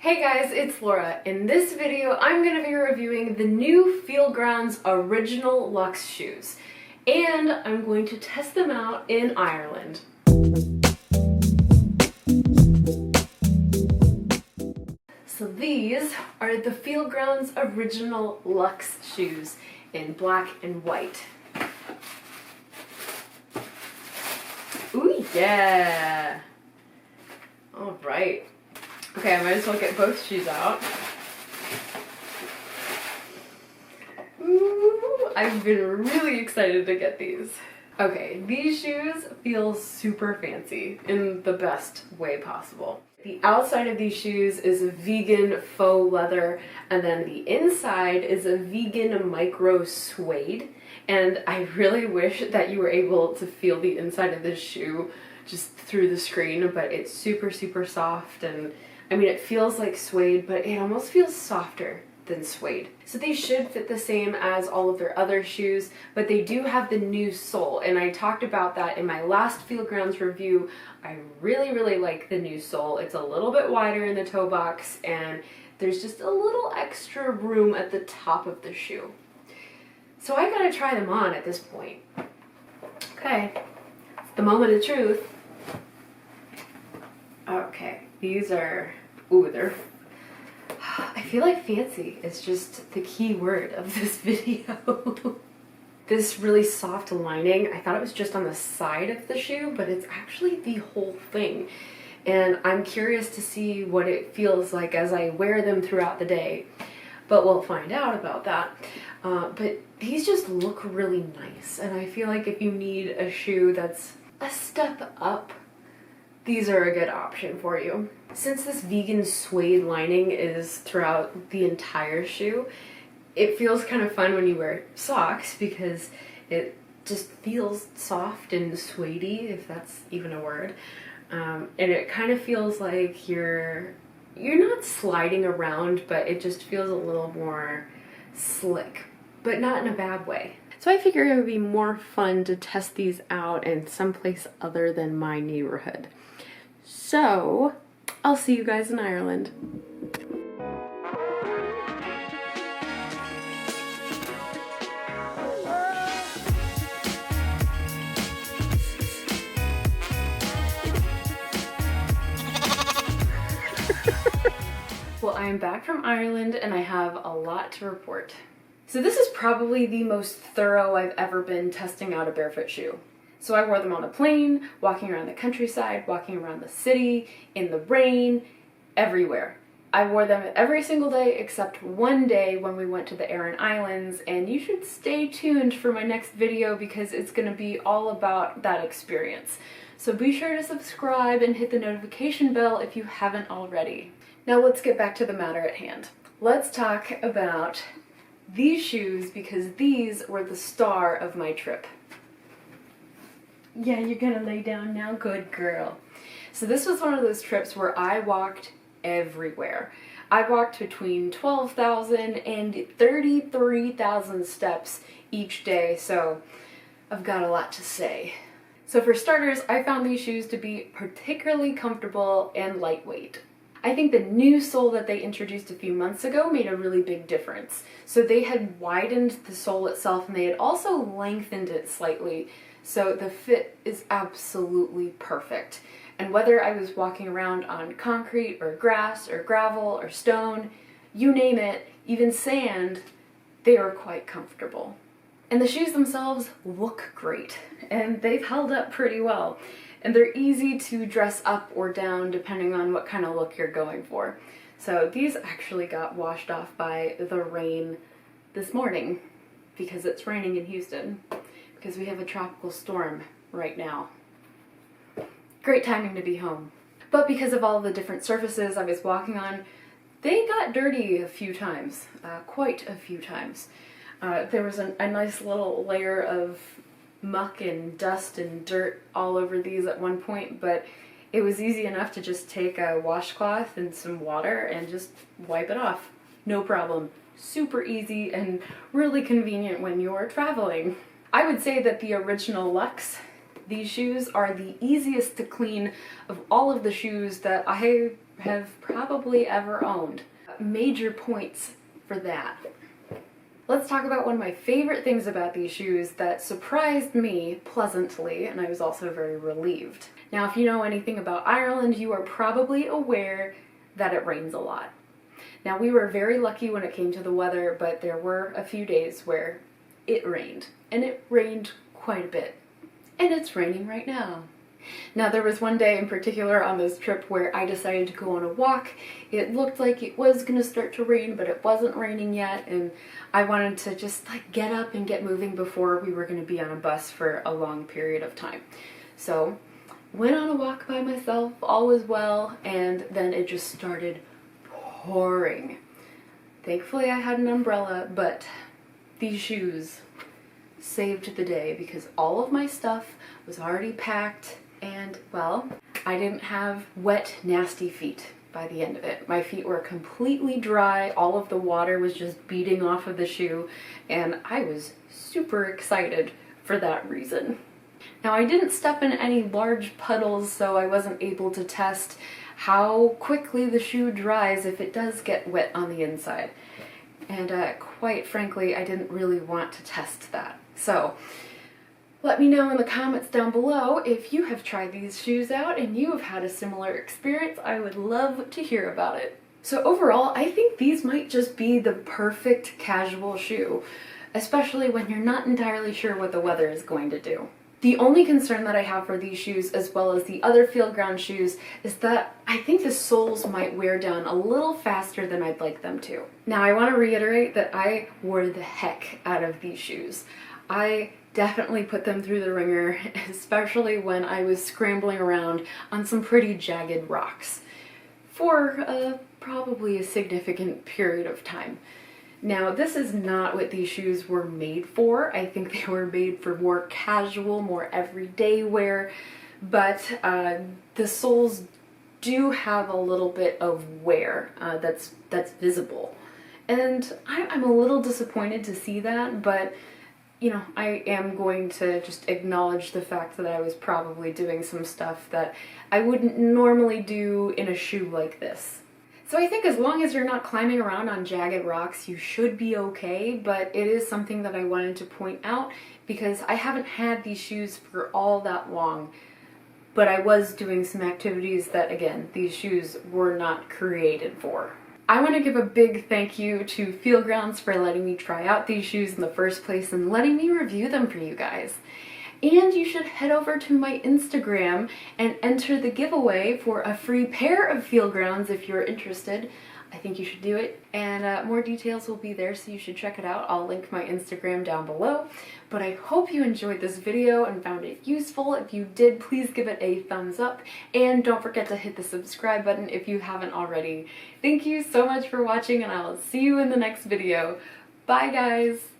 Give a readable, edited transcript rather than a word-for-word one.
Hey guys, it's Laura. In this video, I'm going to be reviewing the new Feelgrounds original Luxe shoes, and I'm going to test them out in Ireland. So these are the Feelgrounds original Luxe shoes in black and white. Ooh, yeah! Alright. Okay, I might as well get both shoes out. Ooh, I've been really excited to get these. Okay, these shoes feel super fancy in the best way possible. The outside of these shoes is a vegan faux leather, and then the inside is a vegan micro suede. And I really wish that you were able to feel the inside of this shoe just through the screen, but it's super, super soft, and I mean, it feels like suede, but it almost feels softer than suede. So these should fit the same as all of their other shoes, but they do have the new sole, and I talked about that in my last Feelgrounds review. I really, really like the new sole. It's a little bit wider in the toe box, and there's just a little extra room at the top of the shoe. So I gotta try them on at this point. Okay, it's the moment of truth. Okay, these are, ooh, they're, I feel like fancy is just the key word of this video. This really soft lining, I thought it was just on the side of the shoe, but it's actually the whole thing. And I'm curious to see what it feels like as I wear them throughout the day. But we'll find out about that. But these just look really nice. And I feel like if you need a shoe that's a step up, these are a good option for you. Since this vegan suede lining is throughout the entire shoe, it feels kind of fun when you wear socks because it just feels soft and suede-y, if that's even a word. And it kind of feels like you're not sliding around, but it just feels a little more slick, but not in a bad way. So I figured it would be more fun to test these out in someplace other than my neighborhood. So, I'll see you guys in Ireland. Well, I am back from Ireland and I have a lot to report. So this is probably the most thorough I've ever been testing out a barefoot shoe. So I wore them on a plane, walking around the countryside, walking around the city, in the rain, everywhere. I wore them every single day except one day when we went to the Aran Islands, and you should stay tuned for my next video because it's going to be all about that experience. So be sure to subscribe and hit the notification bell if you haven't already. Now let's get back to the matter at hand. Let's talk about these shoes because these were the star of my trip. Yeah, you're gonna lay down now? Good girl. So this was one of those trips where I walked everywhere. I walked between 12,000 and 33,000 steps each day, so I've got a lot to say. So for starters, I found these shoes to be particularly comfortable and lightweight. I think the new sole that they introduced a few months ago made a really big difference. So they had widened the sole itself and they had also lengthened it slightly. So the fit is absolutely perfect. And whether I was walking around on concrete or grass or gravel or stone, you name it, even sand, they are quite comfortable. And the shoes themselves look great, and they've held up pretty well. And they're easy to dress up or down depending on what kind of look you're going for. So these actually got washed off by the rain this morning because it's raining in Houston. Because we have a tropical storm right now. Great timing to be home. But because of all the different surfaces I was walking on, they got dirty a few times, quite a few times. There was a nice little layer of muck and dust and dirt all over these at one point, but it was easy enough to just take a washcloth and some water and just wipe it off. No problem. Super easy and really convenient when you're traveling. I would say that the original Luxe, these shoes are the easiest to clean of all of the shoes that I have probably ever owned. Major points for that. Let's talk about one of my favorite things about these shoes that surprised me pleasantly, and I was also very relieved. Now, if you know anything about Ireland, you are probably aware that it rains a lot. Now, we were very lucky when it came to the weather, but there were a few days where it rained, and it rained quite a bit. And it's raining right now. Now, there was one day in particular on this trip where I decided to go on a walk. It looked like it was going to start to rain, but it wasn't raining yet, and I wanted to just get up and get moving before we were going to be on a bus for a long period of time. So, went on a walk by myself, all was well, and then it just started pouring. Thankfully I had an umbrella, but these shoes saved the day because all of my stuff was already packed. And, well, I didn't have wet, nasty feet by the end of it. My feet were completely dry, all of the water was just beating off of the shoe, and I was super excited for that reason. Now, I didn't step in any large puddles, so I wasn't able to test how quickly the shoe dries if it does get wet on the inside. And quite frankly, I didn't really want to test that. So, let me know in the comments down below if you have tried these shoes out and you have had a similar experience. I would love to hear about it. So overall, I think these might just be the perfect casual shoe, especially when you're not entirely sure what the weather is going to do. The only concern that I have for these shoes, as well as the other Feelgrounds shoes, is that I think the soles might wear down a little faster than I'd like them to. Now, I want to reiterate that I wore the heck out of these shoes. I definitely put them through the ringer, especially when I was scrambling around on some pretty jagged rocks for probably a significant period of time. Now, this is not what these shoes were made for. I think they were made for more casual, more everyday wear, but the soles do have a little bit of wear that's visible. And I'm a little disappointed to see that, but you know, I am going to just acknowledge the fact that I was probably doing some stuff that I wouldn't normally do in a shoe like this. So I think as long as you're not climbing around on jagged rocks, you should be okay, but it is something that I wanted to point out because I haven't had these shoes for all that long, but I was doing some activities that, again, these shoes were not created for. I want to give a big thank you to Feelgrounds for letting me try out these shoes in the first place and letting me review them for you guys. And you should head over to my Instagram and enter the giveaway for a free pair of Feelgrounds if you're interested. I think you should do it, and more details will be there, so you should check it out. I'll link my Instagram down below. But I hope you enjoyed this video and found it useful. If you did, please give it a thumbs up, and don't forget to hit the subscribe button if you haven't already. Thank you so much for watching, and I will see you in the next video. Bye, guys!